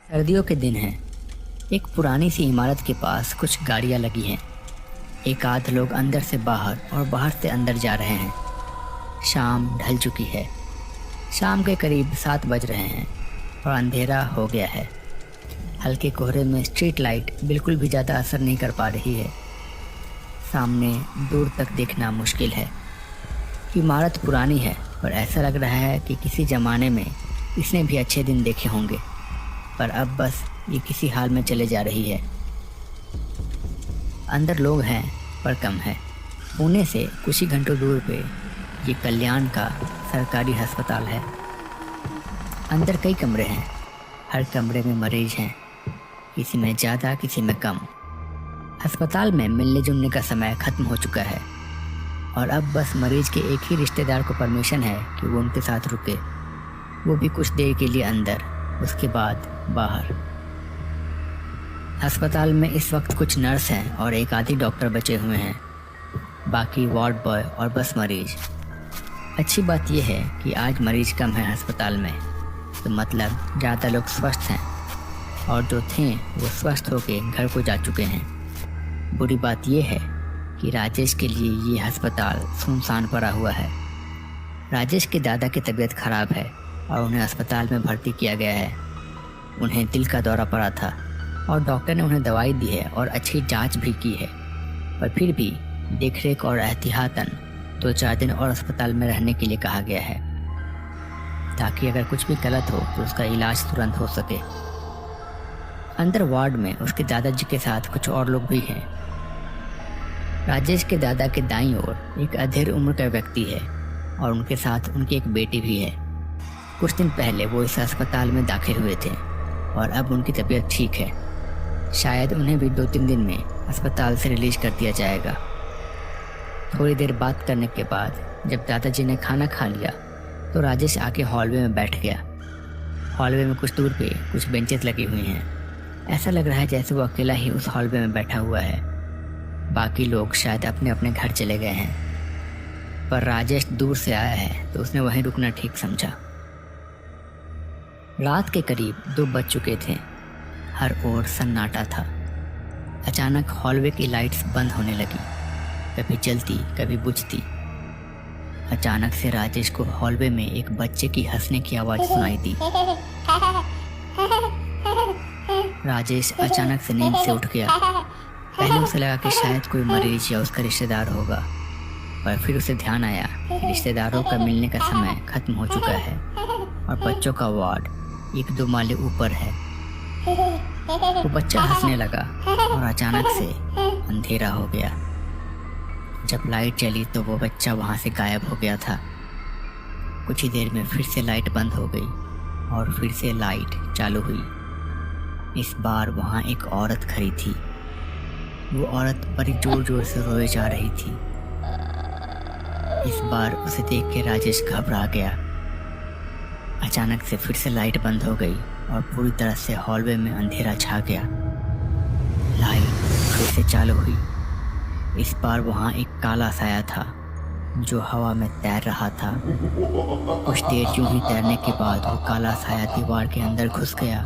सर्दियों के दिन हैं। एक पुरानी सी इमारत के पास कुछ गाड़ियां लगी हैं। एक आध लोग अंदर से बाहर और बाहर से अंदर जा रहे हैं। शाम ढल चुकी है। शाम के करीब 7 बज रहे हैं और अंधेरा हो गया है। हल्के कोहरे में स्ट्रीट लाइट बिल्कुल भी ज़्यादा असर नहीं कर पा रही है। सामने दूर तक देखना मुश्किल है। इमारत पुरानी है पर ऐसा लग रहा है कि किसी ज़माने में इसने भी अच्छे दिन देखे होंगे, पर अब बस ये किसी हाल में चले जा रही है। अंदर लोग हैं पर कम है। पुणे से कुछ ही घंटों दूर पे ये कल्याण का सरकारी अस्पताल है। अंदर कई कमरे हैं। हर कमरे में मरीज हैं, किसी में ज़्यादा किसी में कम। अस्पताल में मिलने जुलने का समय ख़त्म हो चुका है और अब बस मरीज के एक ही रिश्तेदार को परमिशन है कि वो उनके साथ रुके, वो भी कुछ देर के लिए अंदर, उसके बाद बाहर। अस्पताल में इस वक्त कुछ नर्स हैं और एक आधी डॉक्टर बचे हुए हैं, बाकी वार्ड बॉय और बस मरीज। अच्छी बात यह है कि आज मरीज कम है अस्पताल में, तो मतलब ज़्यादा लोग स्वस्थ हैं और जो थे वो स्वस्थ होकर घर को जा चुके हैं। बुरी बात यह है कि राजेश के लिए ये अस्पताल सुनसान पड़ा हुआ है। राजेश के दादा की तबीयत खराब है और उन्हें अस्पताल में भर्ती किया गया है। उन्हें दिल का दौरा पड़ा था और डॉक्टर ने उन्हें दवाई दी है और अच्छी जांच भी की है, पर फिर भी देखरेख और एहतियातन 2-4 दिन और अस्पताल में रहने के लिए कहा गया है, ताकि अगर कुछ भी गलत हो तो उसका इलाज तुरंत हो सके। अंदर वार्ड में उसके दादाजी के साथ कुछ और लोग भी हैं। राजेश के दादा के दाईं ओर एक अधेड़ उम्र का व्यक्ति है और उनके साथ उनकी एक बेटी भी है। कुछ दिन पहले वो इस अस्पताल में दाखिल हुए थे और अब उनकी तबीयत ठीक है। शायद उन्हें भी 2-3 दिन में अस्पताल से रिलीज कर दिया जाएगा। थोड़ी देर बात करने के बाद जब दादाजी ने खाना खा लिया तो राजेश आके हॉलवे में बैठ गया। हॉलवे में कुछ दूर पे कुछ बेंचेस लगी हुई हैं। ऐसा लग रहा है जैसे वो अकेला ही उस हॉलवे में बैठा हुआ है। बाकी लोग शायद अपने अपने घर चले गए हैं, पर राजेश दूर से आया है तो उसने वहीं रुकना ठीक समझा। रात के करीब 2 बज चुके थे। हर ओर सन्नाटा था। अचानक हॉलवे की लाइट्स बंद होने लगी, कभी जलती कभी बुझती। अचानक से राजेश को हॉलवे में एक बच्चे की हंसने की आवाज़ सुनाई दी। राजेश अचानक से नींद से उठ गया। पहले उसे लगा कि शायद कोई मरीज या उसका रिश्तेदार होगा, पर फिर उसे ध्यान आया कि रिश्तेदारों का मिलने का समय खत्म हो चुका है और बच्चों का वार्ड 1-2 माले ऊपर है। वो बच्चा हंसने लगा और अचानक से अंधेरा हो गया। जब लाइट चली तो वो बच्चा वहाँ से गायब हो गया था। कुछ ही देर में फिर से लाइट बंद हो गई और फिर से लाइट चालू हुई। इस बार वहाँ एक औरत खड़ी थी। वो औरत बड़ी जोर जोर से रोए जा रही थी। इस बार उसे देख के राजेश घबरा गया। अचानक से फिर से लाइट बंद हो गई और पूरी तरह से हॉलवे में अंधेरा छा गया। लाइट फिर से चालू हुई। इस बार वहाँ एक काला साया था जो हवा में तैर रहा था। कुछ देर यूं ही तैरने के बाद वो काला साया दीवार के अंदर घुस गया,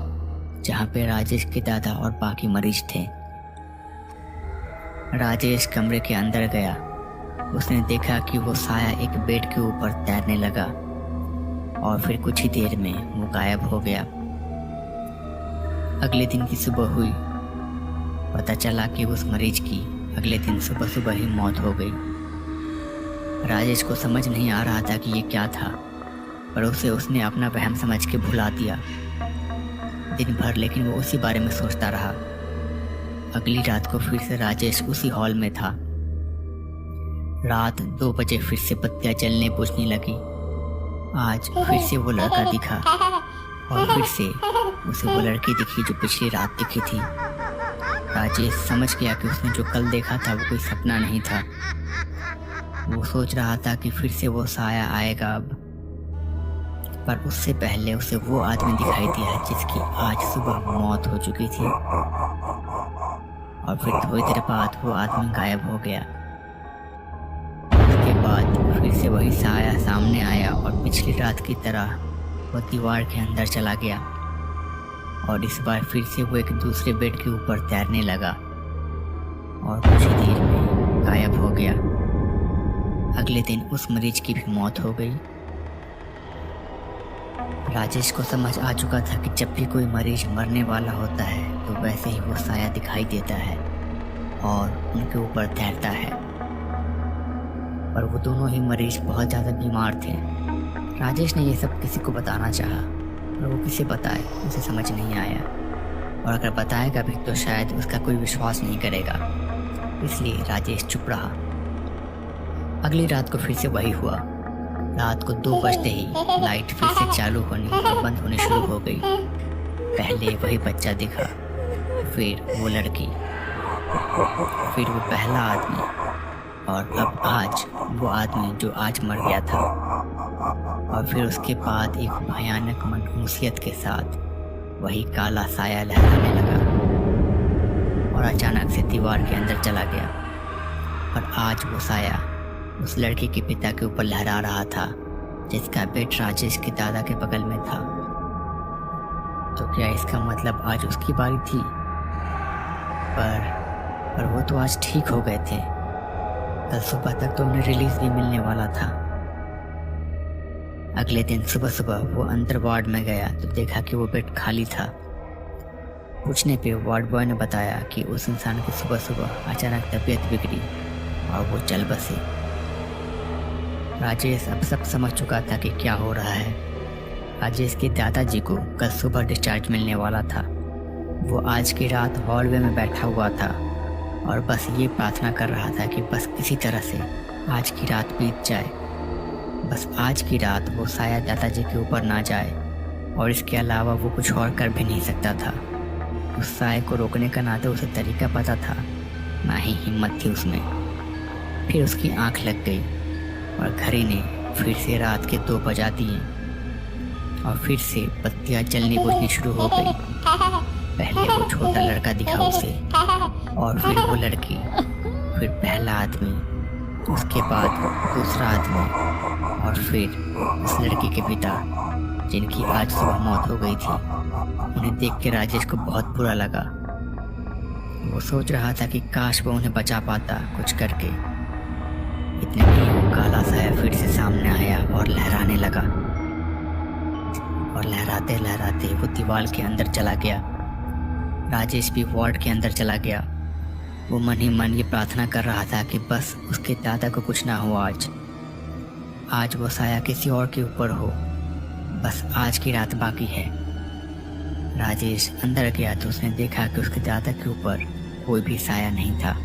जहाँ पे राजेश के दादा और बाकी मरीज थे। राजेश कमरे के अंदर गया। उसने देखा कि वो साया एक बेड के ऊपर तैरने लगा और फिर कुछ ही देर में वो गायब हो गया। अगले दिन की सुबह हुई। पता चला कि उस मरीज की अगले दिन सुबह सुबह ही मौत हो गई। राजेश को समझ नहीं आ रहा था कि ये क्या था, पर उसने अपना वहम समझ के भुला दिया। दिन भर लेकिन वो उसी बारे में सोचता रहा। अगली रात को फिर से राजेश उसी हॉल में था। रात 2 बजे फिर से बत्तियां जलने बुझने लगी। आज फिर से वो लड़का दिखा और फिर से उसे वो लड़की दिखी जो पिछली रात दिखी थी। राजेश समझ गया कि उसने जो कल देखा था वो कोई सपना नहीं था। वो सोच रहा था कि फिर से वो साया आएगा अब, पर उससे पहले उसे वो आदमी दिखाई दिया जिसकी आज सुबह मौत हो चुकी थी और फिर थोड़ी देर बाद वो आदमी गायब हो गया। उसके बाद फिर से वही साया सामने आया और पिछली रात की तरह वो दीवार के अंदर चला गया और इस बार फिर से वो एक दूसरे बेड के ऊपर तैरने लगा और कुछ ही देर में गायब हो गया। अगले दिन उस मरीज की भी मौत हो गई। राजेश को समझ आ चुका था कि जब भी कोई मरीज मरने वाला होता है तो वैसे ही वो साया दिखाई देता है और उनके ऊपर तैरता है। पर वो दोनों ही मरीज बहुत ज़्यादा बीमार थे। राजेश ने ये सब किसी को बताना चाहा, पर वो किसे बताए, उसे समझ नहीं आया। और अगर बताएगा भी तो शायद उसका कोई विश्वास नहीं करेगा, इसलिए राजेश चुप रहा। अगली रात को फिर से वही हुआ। रात को 2 बजते ही लाइट फिर से चालू होने और बंद होने शुरू हो गई। पहले वही बच्चा दिखा, फिर वो लड़की, फिर वो पहला आदमी और अब आज वो आदमी जो आज मर गया था। और फिर उसके बाद एक भयानक मनहूसियत के साथ वही काला साया लहराने लगा और अचानक से दीवार के अंदर चला गया। और आज वो साया उस लड़के के पिता के ऊपर लहरा रहा था जिसका बेड राजेश के दादा के बगल में था। तो क्या इसका मतलब आज उसकी बारी थी? पर वो तो आज ठीक हो गए थे। कल सुबह तक तो उन्हें रिलीज भी मिलने वाला था। अगले दिन सुबह सुबह वो अंदर वार्ड में गया तो देखा कि वो बेड खाली था। पूछने पे वार्ड बॉय ने बताया कि उस इंसान की सुबह सुबह अचानक तबीयत बिगड़ी और वो चल बसे। राजेश अब सब समझ चुका था कि क्या हो रहा है। राजेश के दादाजी को कल सुबह डिस्चार्ज मिलने वाला था। वो आज की रात हॉलवे में बैठा हुआ था और बस ये प्रार्थना कर रहा था कि बस किसी तरह से आज की रात बीत जाए। बस आज की रात वो साया दादाजी के ऊपर ना जाए और इसके अलावा वो कुछ और कर भी नहीं सकता था। उस साये को रोकने का ना तो उसे तरीका पता था, ना ही हिम्मत थी उसमें। फिर उसकी आंख लग गई और घड़ी ने फिर से रात के 2 बजा दिए और फिर से बत्तियाँ जलनी बुझनी शुरू हो गई। पहले वो छोटा लड़का दिखा उसे और फिर वो लड़की, फिर पहला आदमी, उसके बाद दूसरा आदमी और फिर उस लड़की के पिता जिनकी आज सुबह मौत हो गई थी। उन्हें देख के राजेश को बहुत बुरा लगा। वो सोच रहा था कि काश वो उन्हें बचा पाता कुछ करके। इतने में वो काला साया फिर से सामने आया और लहराने लगा और लहराते लहराते वो दीवार के अंदर चला गया। राजेश भी वार्ड के अंदर चला गया। वो मन ही मन ये प्रार्थना कर रहा था कि बस उसके दादा को कुछ ना हो। आज वो साया किसी और के ऊपर हो। बस आज की रात बाकी है। राजेश अंदर गया तो उसने देखा कि उसके दादा के ऊपर कोई भी साया नहीं था।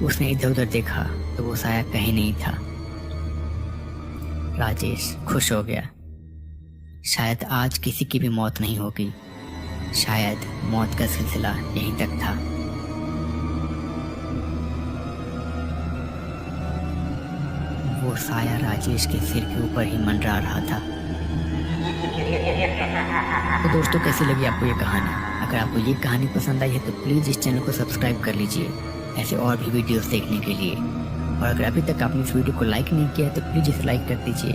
उसने इधर उधर देखा तो वो साया कहीं नहीं था। राजेश खुश हो गया। शायद आज किसी की भी मौत नहीं होगी। शायद मौत का सिलसिला यहीं तक था। वो साया राजेश के सिर के ऊपर ही मंडरा रहा था। तो दोस्तों, कैसी लगी आपको ये कहानी? अगर आपको ये कहानी पसंद आई है तो प्लीज़ इस चैनल को सब्सक्राइब कर लीजिए ऐसे और भी वीडियोस देखने के लिए। और अगर अभी तक आपने इस वीडियो को लाइक नहीं किया है तो प्लीज़ इसे लाइक कर दीजिए।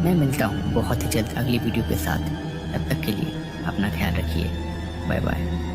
मैं मिलता हूँ बहुत ही जल्द अगली वीडियो के साथ। तब तक के लिए अपना ख्याल रखिए। Bye bye.